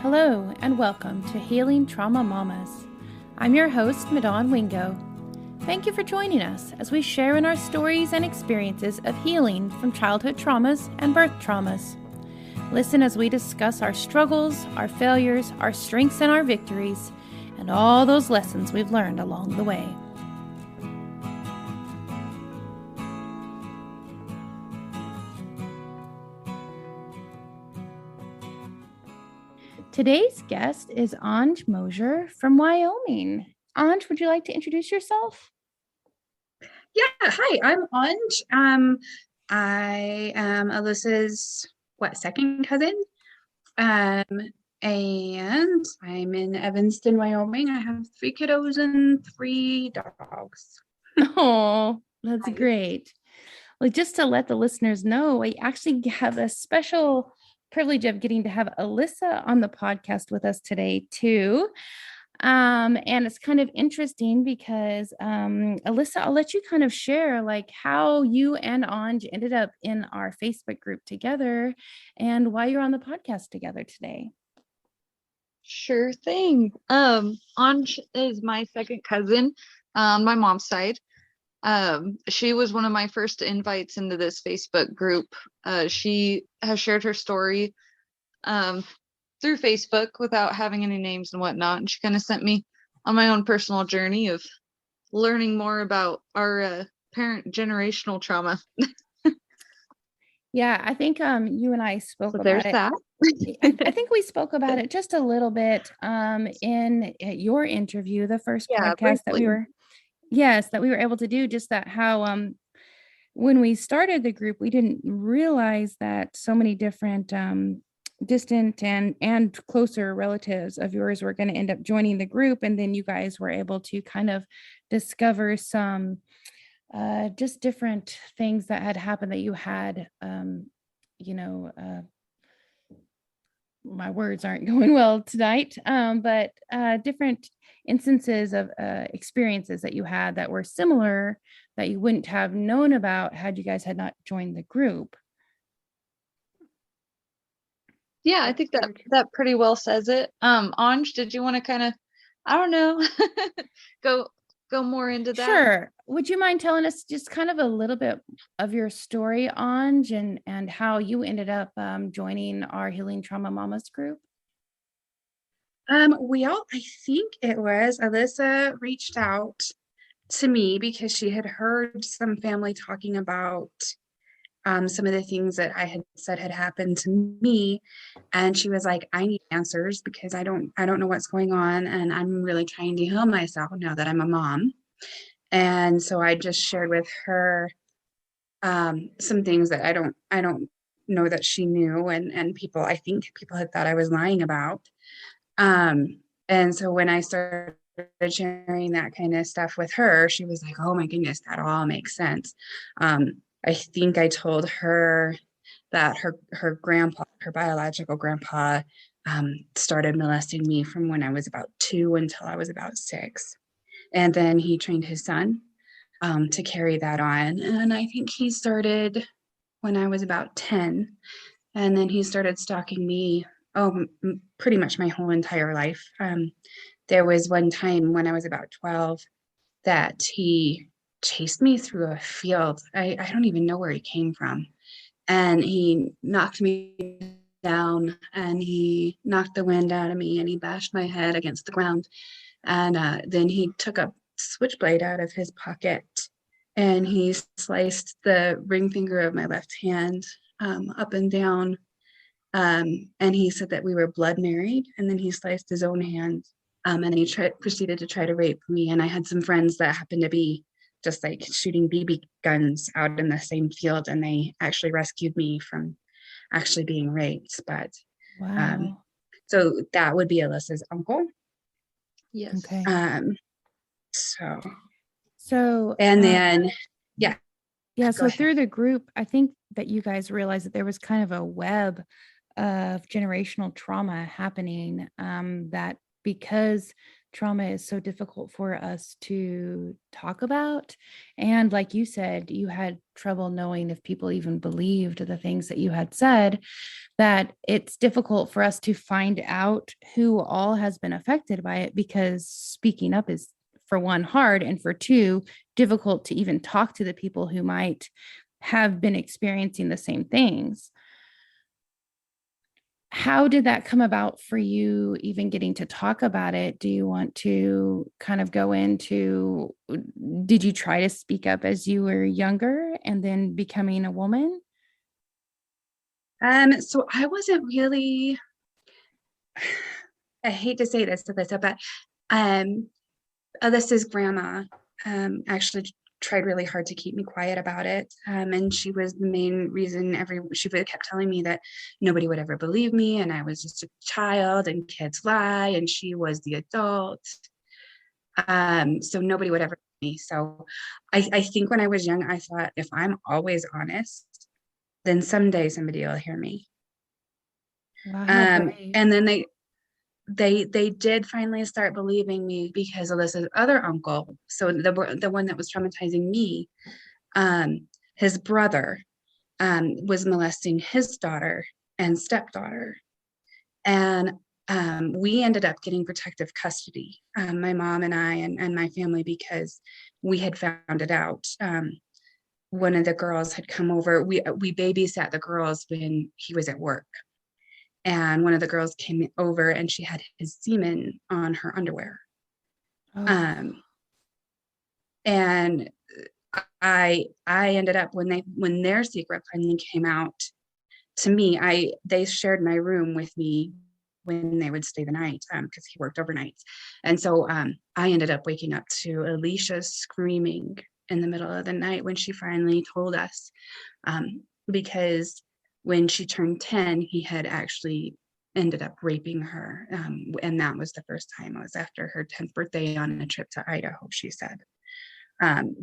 Hello and welcome to Healing Trauma Mamas. I'm your host, Madon Wingo. Thank you for joining us as we share in our stories and experiences of healing from childhood traumas and birth traumas. Listen as we discuss our struggles, our failures, our strengths and our victories, and all those lessons we've learned along the way. Today's guest is Anj Mosier from Wyoming. Anj, would you like to introduce yourself? Yeah, hi, I'm Anj. I am Alyssa's second cousin. Um, and I'm in Evanston, Wyoming. I have 3 kiddos and 3 dogs. Oh, that's Hi. great. Well, just to let the listeners know, I actually have a special privilege of getting to have Alyssa on the podcast with us today, too. And it's kind of interesting because Alyssa, I'll let you kind of share like how you and Anj ended up in our Facebook group together and why you're on the podcast together today. Sure thing. Anj is my second cousin on my mom's side. She was one of my first invites into this Facebook group. She has shared her story through Facebook without having any names and whatnot. And she kind of sent me on my own personal journey of learning more about our parent generational trauma. Yeah, I think you and I spoke So about there's it. that. I think we spoke about it just a little bit in your interview, the first Yeah, podcast that we briefly. were able to do, just that how when we started the group, we didn't realize that so many different distant and closer relatives of yours were going to end up joining the group, and then you guys were able to kind of discover some just different things that had happened that you had you know my words aren't going well tonight, but different instances of experiences that you had that were similar that you wouldn't have known about had you guys had not joined the group. Yeah, I think that pretty well says it. Anj, did you want to kind of, I don't know, go more into that? Sure. Would you mind telling us just kind of a little bit of your story, Anj, and how you ended up joining our Healing Trauma Mamas group? I think it was Alyssa reached out to me because she had heard some family talking about some of the things that I had said had happened to me. And she was like, I need answers because I don't know what's going on. And I'm really trying to heal myself now that I'm a mom. And so I just shared with her some things that I don't know that she knew. And I think people had thought I was lying about. And so when I started sharing that kind of stuff with her, she was like, oh my goodness, that all makes sense. I think I told her that her grandpa, her biological grandpa, started molesting me from when I was about 2 until I was about 6. And then he trained his son to carry that on. And I think he started when I was about 10. And then he started stalking me, pretty much my whole entire life. There was one time when I was about 12 that he chased me through a field. I don't even know where he came from. And he knocked me down and he knocked the wind out of me and he bashed my head against the ground. And then he took a switchblade out of his pocket and he sliced the ring finger of my left hand up and down. And he said that we were blood married. And then he sliced his own hand. And he proceeded to try to rape me. And I had some friends that happened to be just like shooting BB guns out in the same field. And they actually rescued me from actually being raped. But Wow. so that would be Alyssa's uncle. Yes. Okay. So and then yeah. So through the group, I think that you guys realized that there was kind of a web of generational trauma happening, that because trauma is so difficult for us to talk about. And like you said, you had trouble knowing if people even believed the things that you had said, that it's difficult for us to find out who all has been affected by it, because speaking up is, for one, hard, and for two, difficult to even talk to the people who might have been experiencing the same things. How did that come about for you, even getting to talk about it? Do you want to kind of go into, did you try to speak up as you were younger and then becoming a woman? So I wasn't really, I hate to say this, Alyssa, but Alyssa's grandma actually tried really hard to keep me quiet about it. And she was the main reason she kept telling me that nobody would ever believe me and I was just a child and kids lie and she was the adult. So nobody would ever believe me. So I think when I was young, I thought if I'm always honest, then someday somebody will hear me. Wow, how brave. And then they did finally start believing me because Alyssa's other uncle, so the one that was traumatizing me, his brother was molesting his daughter and stepdaughter. And we ended up getting protective custody, my mom and I and my family, because we had found it out. One of the girls had come over. We babysat the girls when he was at work. And one of the girls came over and she had his semen on her underwear. Oh. And I ended up, when their secret finally came out to me, they shared my room with me when they would stay the night, because he worked overnight. And so I ended up waking up to Alicia screaming in the middle of the night when she finally told us, because when she turned 10, he had actually ended up raping her. And that was the first time. It was after her 10th birthday on a trip to Idaho, she said.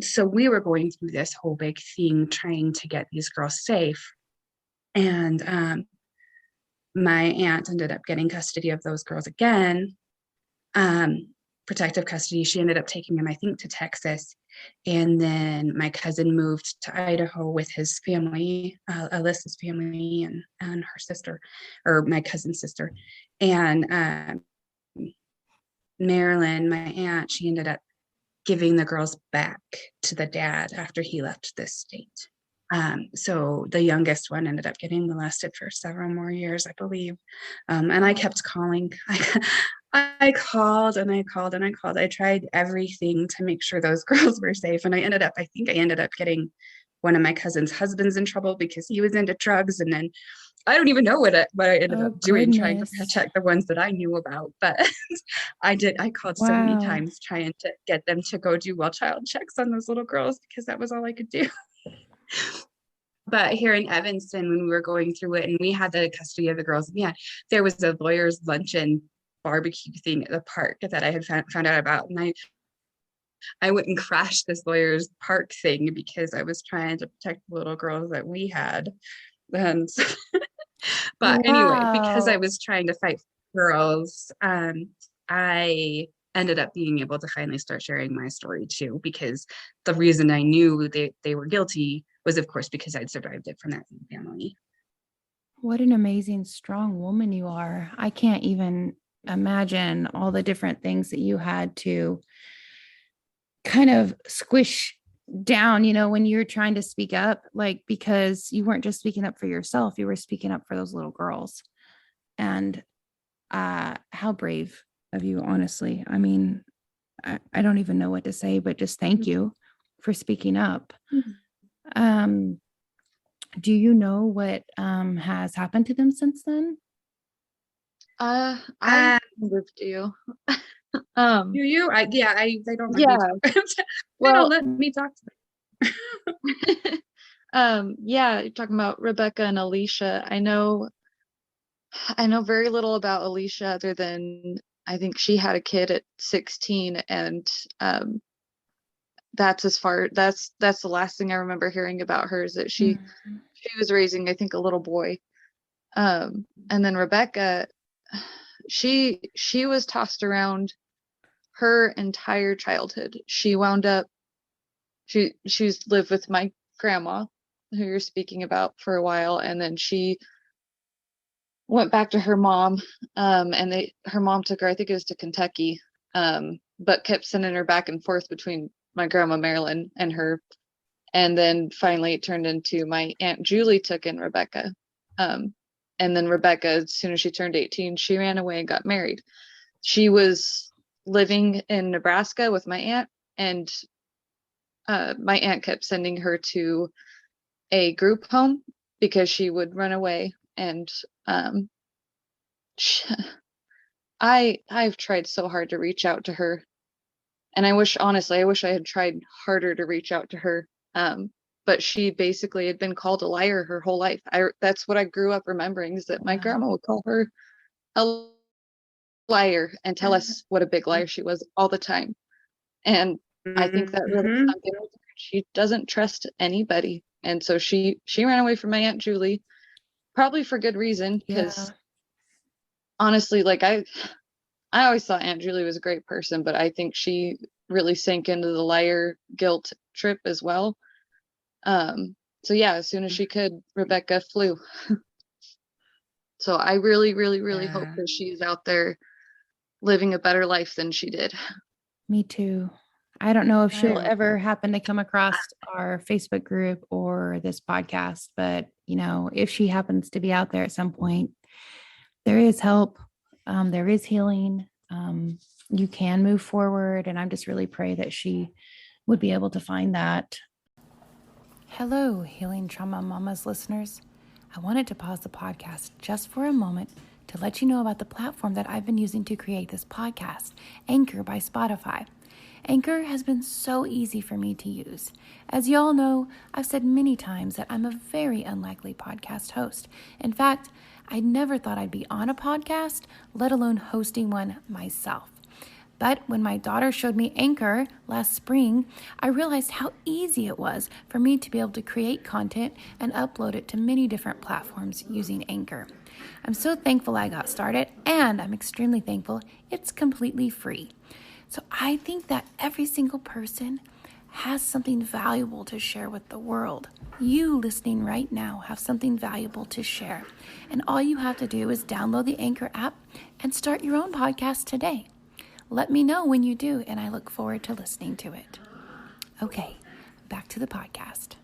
So we were going through this whole big thing trying to get these girls safe. And my aunt ended up getting custody of those girls again. Protective custody. She ended up taking them, I think, to Texas. And then my cousin moved to Idaho with his family, Alyssa's family and her sister, or my cousin's sister. And Marilyn, my aunt, she ended up giving the girls back to the dad after he left this state. So the youngest one ended up getting molested for several more years, I believe. And I kept calling. I called and I called and I called. I tried everything to make sure those girls were safe. And I think I ended up getting one of my cousin's husbands in trouble because he was into drugs. And then I don't even know what I ended up doing, trying to protect the ones that I knew about. But I called so many times trying to get them to go do child checks on those little girls because that was all I could do. But here in Evanston, when we were going through it and we had the custody of the girls, yeah, there was a lawyer's luncheon barbecue thing at the park that I had found out about. And I went and crashed this lawyer's park thing because I was trying to protect the little girls that we had. And but anyway, because I was trying to fight girls, I ended up being able to finally start sharing my story too, because the reason I knew they were guilty was, of course, because I'd survived it from that family. What an amazing, strong woman you are. I can't even imagine all the different things that you had to kind of squish down, when you're trying to speak up, like, because you weren't just speaking up for yourself, you were speaking up for those little girls. And how brave of you, honestly. I mean, I don't even know what to say, but just thank you for speaking up. Do you know what has happened to them since then? I with you. Do you? They don't let Yeah. me talk. They don't let me talk to them. Yeah, you're talking about Rebecca and Alicia. I know very little about Alicia other than I think she had a kid at 16, and that's the last thing I remember hearing about her, is that she was raising, I think, a little boy. And then Rebecca, she was tossed around her entire childhood. She wound up, she's lived with my grandma, who you're speaking about, for a while, and then she went back to her mom, and her mom took her, I think it was to Kentucky, but kept sending her back and forth between my grandma Marilyn and her. And then finally it turned into my Aunt Julie took in Rebecca. And then Rebecca, as soon as she turned 18, she ran away and got married. She was living in Nebraska with my aunt, and my aunt kept sending her to a group home because she would run away. And I've tried so hard to reach out to her, and I wish I had tried harder to reach out to her. But she basically had been called a liar her whole life. That's what I grew up remembering, is that my grandma would call her a liar and tell us what a big liar she was all the time. And I think that really sunk in with her. She doesn't trust anybody. And so she ran away from my Aunt Julie, probably for good reason, because honestly, like I always thought Aunt Julie was a great person, but I think she really sank into the liar guilt trip as well. So yeah, as soon as she could, Rebecca flew. So I really, really, really hope that she's out there living a better life than she did. Me too. I don't know if she'll ever happen to come across our Facebook group or this podcast, but if she happens to be out there at some point, there is help. There is healing. You can move forward. And I'm just really pray that she would be able to find that. Hello, Healing Trauma Mamas listeners. I wanted to pause the podcast just for a moment to let you know about the platform that I've been using to create this podcast, Anchor by Spotify. Anchor has been so easy for me to use. As you all know, I've said many times that I'm a very unlikely podcast host. In fact, I never thought I'd be on a podcast, let alone hosting one myself. But when my daughter showed me Anchor last spring, I realized how easy it was for me to be able to create content and upload it to many different platforms using Anchor. I'm so thankful I got started, and I'm extremely thankful it's completely free. So I think that every single person has something valuable to share with the world. You listening right now have something valuable to share. And all you have to do is download the Anchor app and start your own podcast today. Let me know when you do, and I look forward to listening to it. Okay, back to the podcast.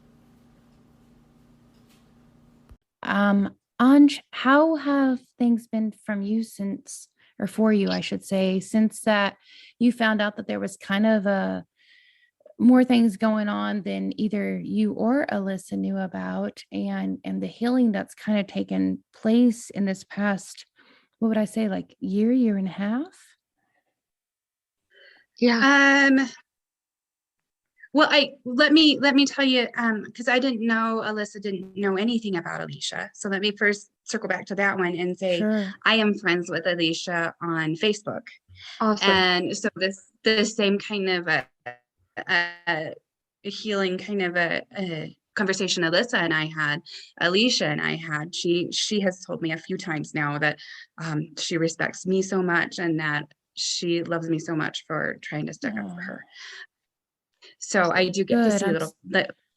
Anj, how have things been from you for you, I should say, since that you found out that there was kind of more things going on than either you or Alyssa knew about, and the healing that's kind of taken place in this past, what would I say, like year and a half? Yeah. Well, let me tell you, because I didn't know, Alyssa didn't know anything about Alicia. So let me first circle back to that one and say, Sure. I am friends with Alicia on Facebook. Awesome. And so this same kind of a healing kind of a conversation Alyssa and I had, Alicia and I had, she has told me a few times now that she respects me so much and that she loves me so much for trying to stick up for her. So I do get to see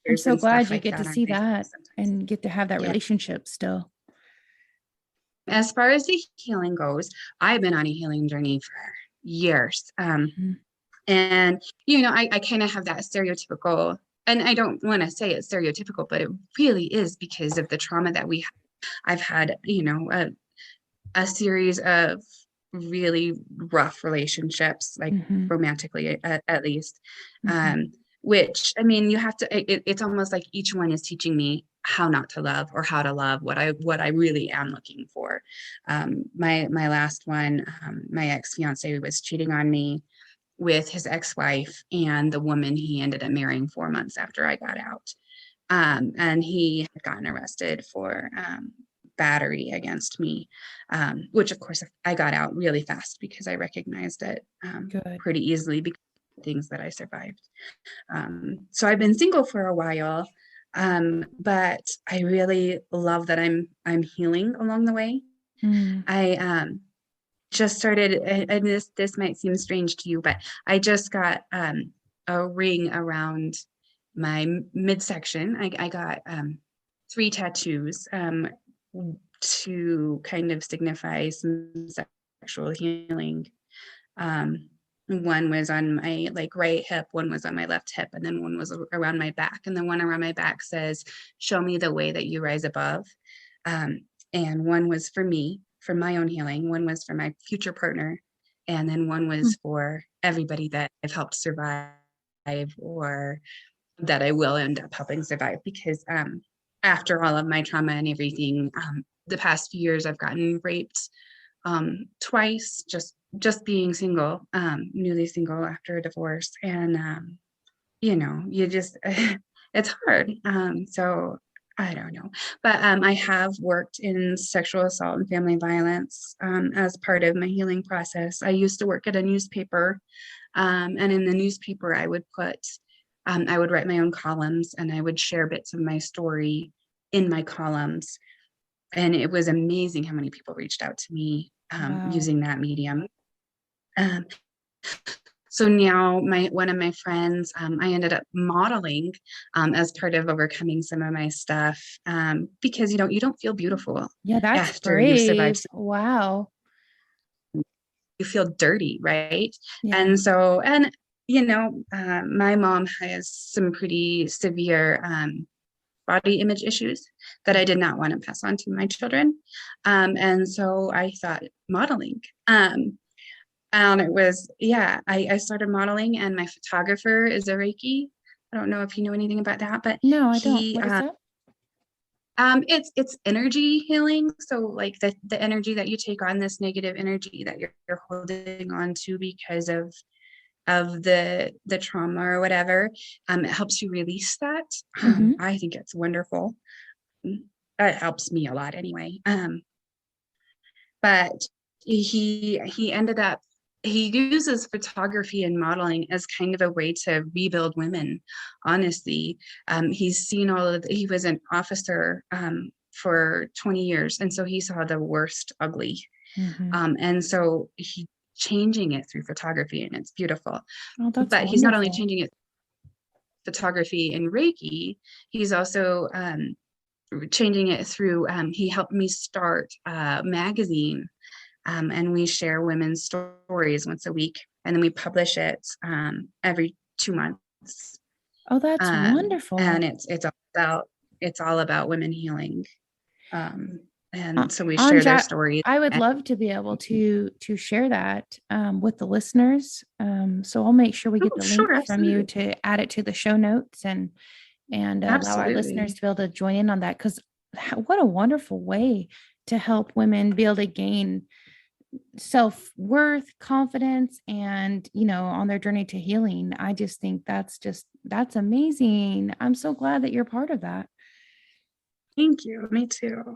I'm so glad you get to see that and get to have that relationship still. As far as the healing goes, I've been on a healing journey for years. And, I kind of have that stereotypical, and I don't want to say it's stereotypical, but it really is because of the trauma that I've had, a series of really rough relationships, like romantically at least, which, I mean, you have to, it's almost like each one is teaching me how not to love or how to love what I really am looking for. My last one, my ex-fiance was cheating on me with his ex-wife and the woman he ended up marrying 4 months after I got out. And he had gotten arrested for battery against me, which of course I got out really fast because I recognized it pretty easily because of the things that I survived. So I've been single for a while, but I really love that I'm healing along the way. I just started, and this might seem strange to you, but I just got a ring around my midsection. I got 3 tattoos to kind of signify some sexual healing. Um, one was on my like right hip, one was on my left hip, and then one was around my back. And the one around my back says, "Show me the way that you rise above." And one was for me, for my own healing. One was for my future partner, and then one was for everybody that I've helped survive or that I will end up helping survive. Because after all of my trauma and everything, the past few years I've gotten raped twice, just being single, newly single after a divorce. And you just it's hard. So I don't know. But I have worked in sexual assault and family violence as part of my healing process. I used to work at a newspaper, and in the newspaper I would write my own columns, and I would share bits of my story in my columns. And it was amazing how many people reached out to me Wow. using that medium. So now one of my friends, I ended up modeling as part of overcoming some of my stuff, because you don't feel beautiful Yeah, that's after you've survived. brave. Wow. You feel dirty, right? Yeah. And so, my mom has some pretty severe body image issues that I did not want to pass on to my children. And so I thought modeling. And it was, yeah, I started modeling, and my photographer is a Reiki. I don't know if you know anything about that, but No, I don't. he, What is that? it's energy healing. So like the energy that you take on, this negative energy that you're holding on to because of the trauma or whatever, it helps you release that. Mhm. I think it's wonderful. It helps me a lot anyway. But he ended up, he uses photography and modeling as kind of a way to rebuild women, honestly. He's seen he was an officer for 20 years, and so he saw the worst ugly. Mhm. And so he changing it through photography, and it's beautiful. Oh, that's But he's not only wonderful. changing it photography and Reiki, he's also changing it through, he helped me start a magazine, and we share women's stories once a week, and then we publish it every 2 months. Oh, that's wonderful. And it's all about women healing. Uh, And so we share their Anja, stories. I would love to be able to share that with the listeners. So I'll make sure we get Oh, the link sure, from you absolutely. to add it to the show notes and allow our listeners Absolutely. to be able to join in on that. Because what a wonderful way to help women be able to gain self-worth, confidence, and on their journey to healing. I just think that's amazing. I'm so glad that you're part of that. Thank you. Me too.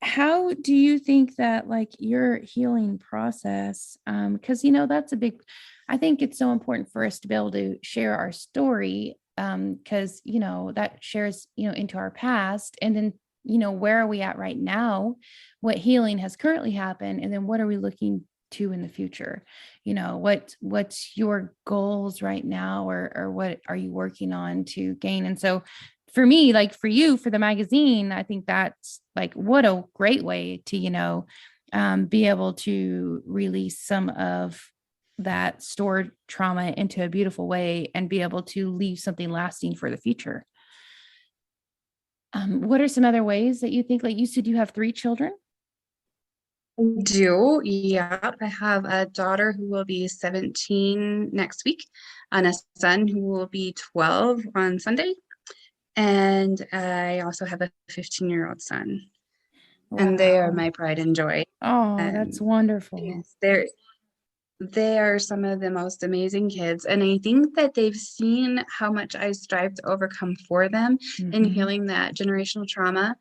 How do you think that like your healing process, because that's a big, I think it's so important for us to be able to share our story, because that shares into our past, and then where are we at right now, what healing has currently happened, and then what are we looking to in the future. What's your goals right now, or what are you working on to gain. And so for me, like for you, for the magazine, I think that's like, what a great way to, be able to release some of that stored trauma into a beautiful way and be able to leave something lasting for the future. What are some other ways that you think, like you said, you have 3 children? I do. Yep. I have a daughter who will be 17 next week, and a son who will be 12 on Sunday. And I also have a 15-year-old son, and they are Wow. my pride and joy. Oh, that's wonderful. Yes, they are some of the most amazing kids. And I think that they've seen how much I strive to overcome for them in Mhm. healing that generational trauma.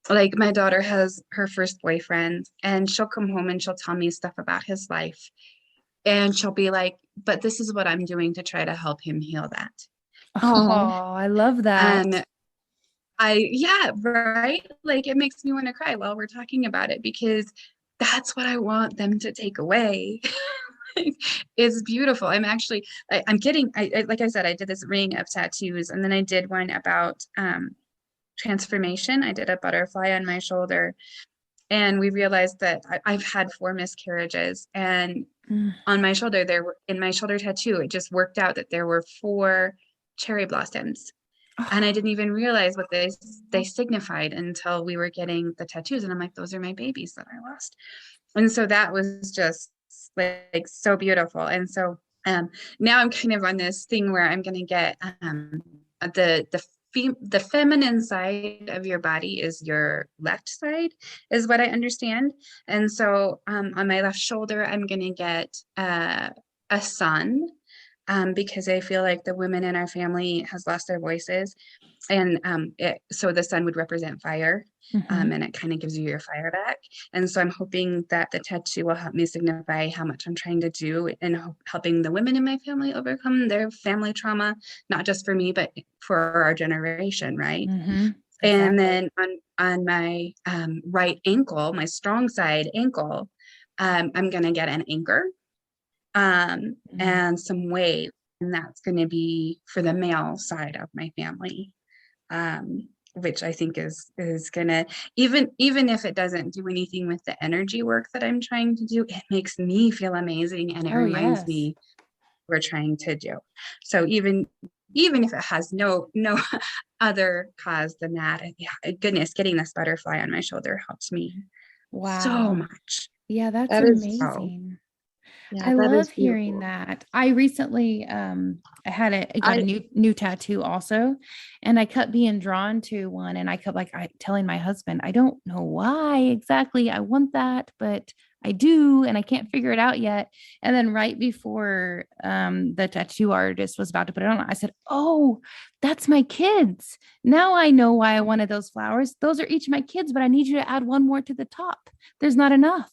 Like my daughter has her first boyfriend, and she'll come home and she'll tell me stuff about his life. And she'll be like, but this is what I'm doing to try to help him heal that. Oh, Oh, I love that. And yeah, right. Like it makes me want to cry while we're talking about it, because that's what I want them to take away. It's beautiful. I'm getting, like I said, I did this ring of tattoos, and then I did one about transformation. I did a butterfly on my shoulder, and we realized that I've had 4 miscarriages, and Mm. on my shoulder, in my shoulder tattoo, it just worked out that there were 4 cherry blossoms. And I Oh, didn't even realize what they signified until we were getting the tattoos. And I'm like, those are my babies that I lost. And so that was just like so beautiful. And so now I'm kind of on this thing where I'm going to get the feminine side of your body is your left side, is what I understand. And so on my left shoulder, I'm going to get a sun, because I feel like the women in our family has lost their voices, and so the sun would represent fire, mhm. and it kind of gives you your fire back. And so I'm hoping that the tattoo will help me signify how much I'm trying to do in helping the women in my family overcome their family trauma, not just for me, but for our generation, right? Mhm. And Exactly. then on my right ankle, my strong side ankle, I'm gonna get an anchor, Mm. and some weight, and that's going to be for the male side of my family, which I think is gonna, even if it doesn't do anything with the energy work that I'm trying to do, it makes me feel amazing, and it Oh, reminds yes. me we're trying to do. So even if it has no other cause than that, yeah, goodness, getting this butterfly on my shoulder helps me so Wow. much. Yeah, that's That is, So amazing. yeah, I that is love hearing beautiful. that. I recently I got a I new tattoo also, and I kept being drawn to one, and I kept telling my husband, I don't know why exactly I want that, but I do, and I can't figure it out yet. And then right before the tattoo artist was about to put it on, I said, "Oh, that's my kids. Now I know why I wanted those flowers. Those are each my kids, but I need you to add one more to the top. There's not enough."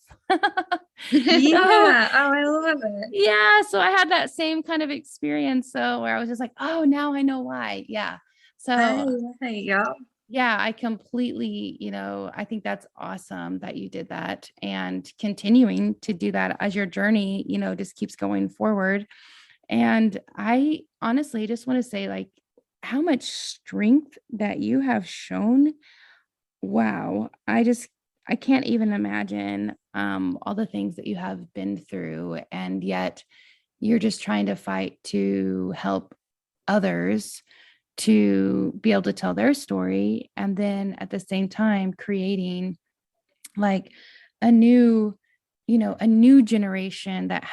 So yeah, oh, I love it. yeah, so I had that same kind of experience, so where I was just like, "Oh, now I know why." Yeah. Hi, So, yeah. yeah, I completely, I think that's awesome that you did that, and continuing to do that as your journey, just keeps going forward. And I honestly just want to say, like, how much strength that you have shown. Wow. I can't even imagine all the things that you have been through, and yet you're just trying to fight to help others to be able to tell their story, and then at the same time creating like a new a new generation that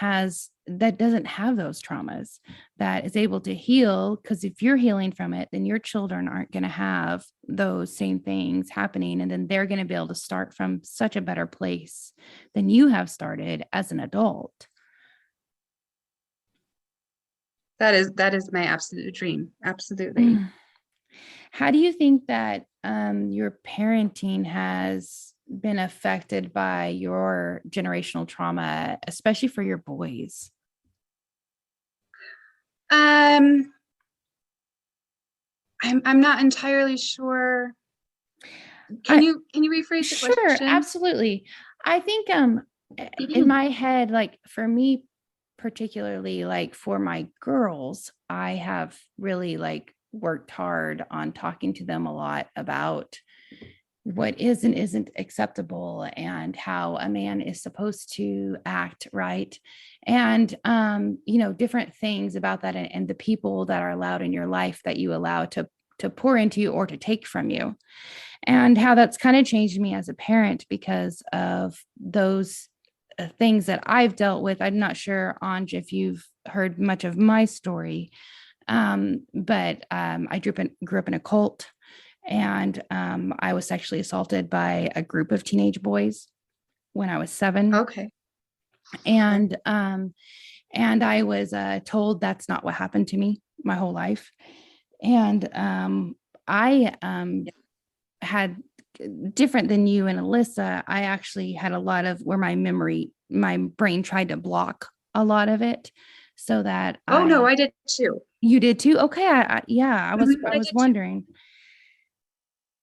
doesn't have those traumas, that is able to heal, because if you're healing from it, then your children aren't going to have those same things happening, and then they're going to be able to start from such a better place than you have started as an adult. That is my absolute dream. Absolutely. Mm. How do you think that your parenting has been affected by your generational trauma, especially for your boys? Um, I'm not entirely sure. Can I you rephrase the Sure, question? absolutely. I think in my head, like for me particularly, like for my girls, I have really like worked hard on talking to them a lot about what is and isn't acceptable, and how a man is supposed to act, right? And different things about that, and the people that are allowed in your life that you allow to pour into you or to take from you, and how that's kind of changed me as a parent because of those things that I've dealt with. I'm not sure, Anj, if you've heard much of my story, but I grew up in a cult, and I was sexually assaulted by a group of teenage boys when I was 7, Okay. Okay. and I was told that's not what happened to me my whole life, and I Yeah. had, different than you and Alyssa, I actually had a lot of where my brain tried to block a lot of it, so that Oh no, I did too. you did too. Okay. Yeah, I Mhm, I I was did too. wondering.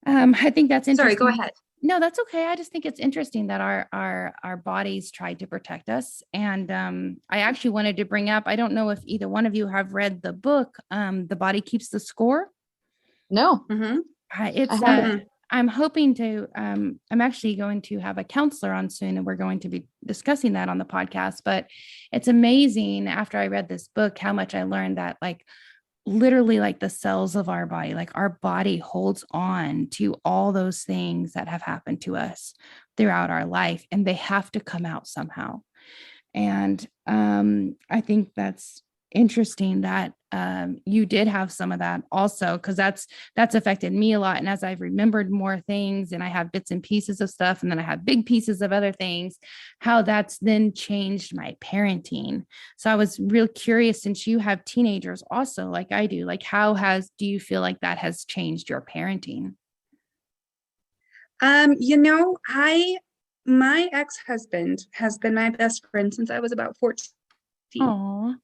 I think that's Sorry, go interesting. ahead. No, that's okay. I just think it's interesting that our bodies try to protect us. And I actually wanted to bring up, I don't know if either one of you have read the book, The Body Keeps the Score. No, Mhm. It's I haven't. I'm hoping to I'm actually going to have a counselor on soon, and we're going to be discussing that on the podcast. But it's amazing after I read this book how much I learned that, like, literally, like, the cells of our body, like our body holds on to all those things that have happened to us throughout our life, and they have to come out somehow. And I think that's interesting that you did have some of that also, because that's affected me a lot. And as I've remembered more things, and I have bits and pieces of stuff, and then I have big pieces of other things, how that's then changed my parenting. So I was real curious, since you have teenagers also, like I do, like do you feel like that has changed your parenting? You know, my ex-husband has been my best friend since I was about 14. Oh.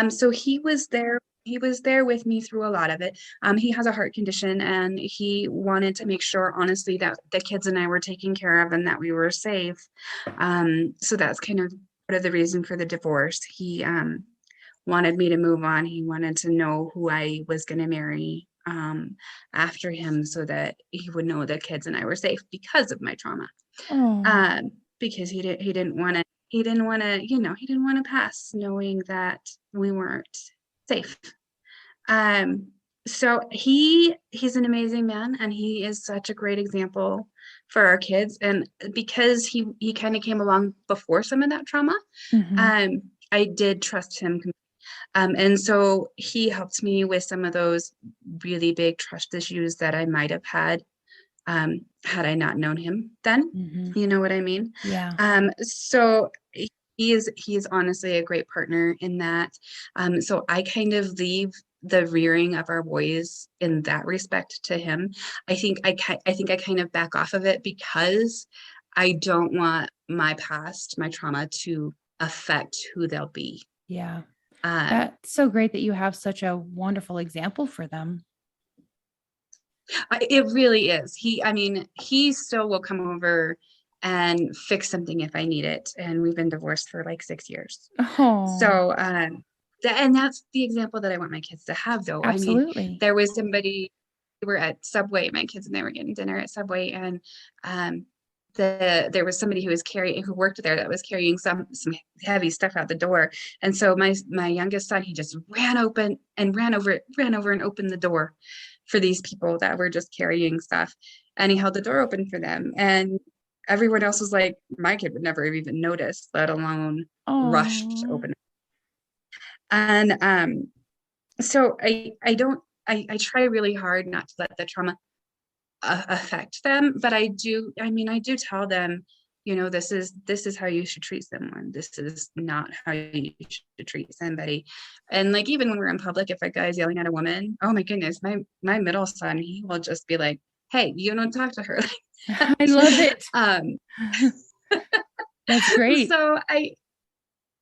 So he was there with me through a lot of it. He has a heart condition, and he wanted to make sure, honestly, that the kids and I were taken care of and that we were safe. So that's kind of part of the reason for the divorce. He wanted me to move on. He wanted to know who I was going to marry after him, so that he would know the kids and I were safe because of my trauma. Oh. Because he didn't want to pass knowing that we weren't safe. Um, so he's an amazing man, and he is such a great example for our kids. And because he kind of came along before some of that trauma, Mhm. I did trust him. And so he helped me with some of those really big trust issues that I might have had I not known him then. Mhm. You know what I mean? Yeah. So he is honestly a great partner in that. So I kind of leave the rearing of our boys in that respect to him. I think I kind of back off of it because I don't want my past, my trauma, to affect who they'll be. Yeah. Um, That's so great that you have such a wonderful example for them. It really is. I mean, he still will come over and fix something if I need it. And we've been divorced for like 6 years. Oh, So, and that's the example that I want my kids to have, though. I mean, absolutely. there was somebody, we were at Subway, my kids, and they were getting dinner at Subway. And um, there was somebody who worked there, that was carrying some heavy stuff out the door. And so my youngest son, he just ran over and opened the door for these people that were just carrying stuff. And he held the door open for them. And everyone else was like, my kid would never have even noticed, let alone rushed to Oh, open it. And so I try really hard not to let the trauma affect them, but I do tell them, this is how you should treat someone. This is not how you should treat somebody. And like, even when we're in public, if a guy's yelling at a woman, oh my goodness, my middle son, he will just be like, hey, you don't talk to her like I love that. it. That's great. So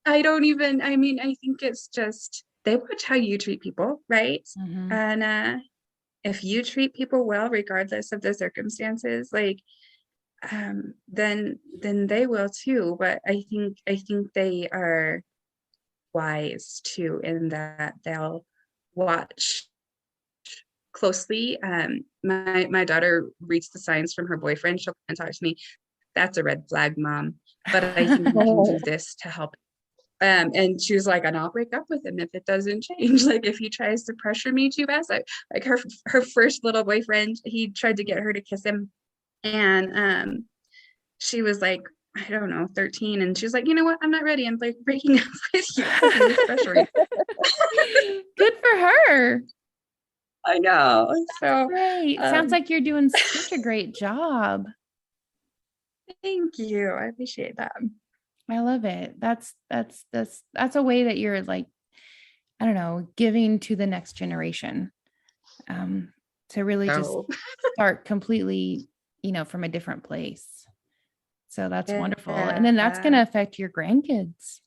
I don't even, I mean, I think it's just, they watch how you treat people, right? Mhm. And if you treat people well, regardless of the circumstances, like, then they will too. But I think they are wise too, in that they'll watch closely. My daughter reads the signs from her boyfriend. She'll come and talk to me. That's a red flag, mom. But I think we can do this to help. And she was like, and I'll break up with him if it doesn't change. Like, if he tries to pressure me too fast. Like her first little boyfriend, he tried to get her to kiss him. And she was like, I don't know, 13. And she was like, you know what? I'm not ready. I'm like breaking up with you because he was pressuring. Good for her. I know. So Great. Sounds um, like you're doing such a great job. thank you. I appreciate that. I love it. That's a way that you're, like, I don't know, giving to the next generation. Um, to really just So start completely, from a different place. So that's wonderful. And then that's going yeah, to affect your grandkids.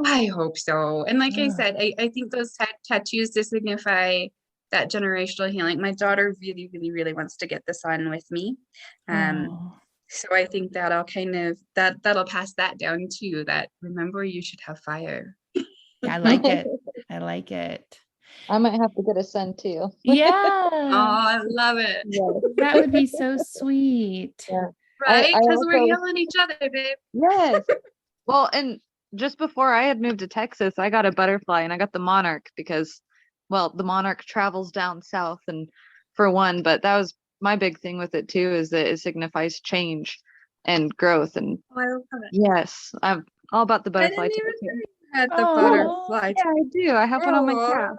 I hope so. And like I Yeah. said, I think those tattoos to signify that generational healing. My daughter really, really, really wants to get this on with me. Oh, So I think that'll kind of that'll pass that down too, that remember you should have fire. yeah, I like it. I like it. I might have to get a son too. Oh, Yeah, I love it. Yes. that would be so sweet. Yeah. Right? I Because we're also, healing each other, babe. yes. Well, and just before I had moved to Texas, I got a butterfly and I got the monarch because, well, the monarch travels down south and for one, but that was my big thing with it too, is that it signifies change and growth. And Oh, I love it. yes, I'm all about the I butterfly didn't even too. know you had the Oh, butterfly. Yeah, I do. I have one on my Oh. calf.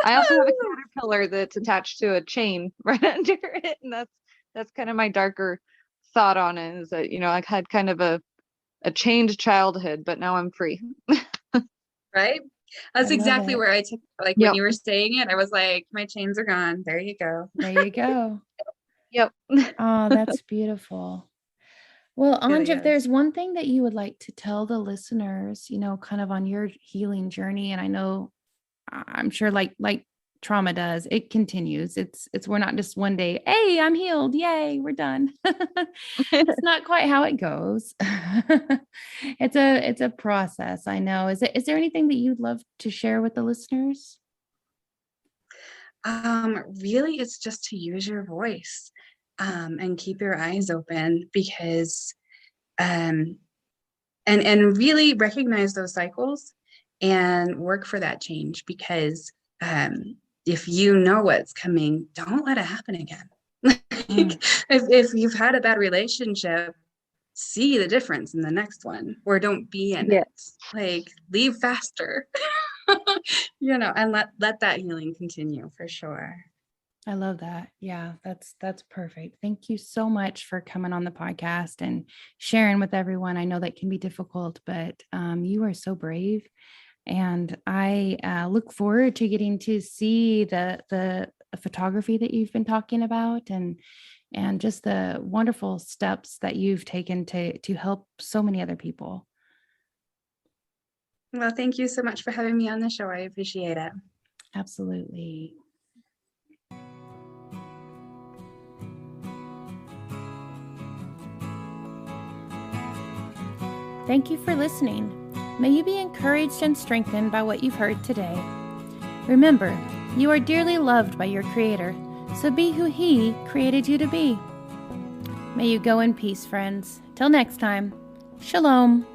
I also have a caterpillar that's attached to a chain right under it, and that's kind of my darker thought on it, is that, I had kind of a chained childhood, but now I'm free. Right? I That's love exactly it. where I took, like when Yep. you were saying it, I was like, my chains are gone. There you go. There you go. Yep. Oh, that's beautiful. Well, Really Anj, if is. there's one thing that you would like to tell the listeners, kind of on your healing journey, and I know I'm sure like trauma does, it continues. It's we're not just one day, hey, I'm healed. Yay, we're done. It's not quite how it goes. It's a process. I know. Is there anything that you'd love to share with the listeners? Really, it's just to use your voice, and keep your eyes open, because, and really recognize those cycles and work for that change, because, if you know what's coming, don't let it happen again. Like, if you've had a bad relationship, see the difference in the next one, or don't be in Yeah. it. Like, leave faster. And let that healing continue for sure. I love that. Yeah, that's perfect. Thank you so much for coming on the podcast and sharing with everyone. I know that can be difficult, but you are so brave, and I look forward to getting to see the photography that you've been talking about, and just the wonderful steps that you've taken to help so many other people. Well, thank you so much for having me on the show. I appreciate it. Absolutely. Thank you for listening. May you be encouraged and strengthened by what you've heard today. Remember, you are dearly loved by your Creator, so be who He created you to be. May you go in peace, friends. Till next time, Shalom.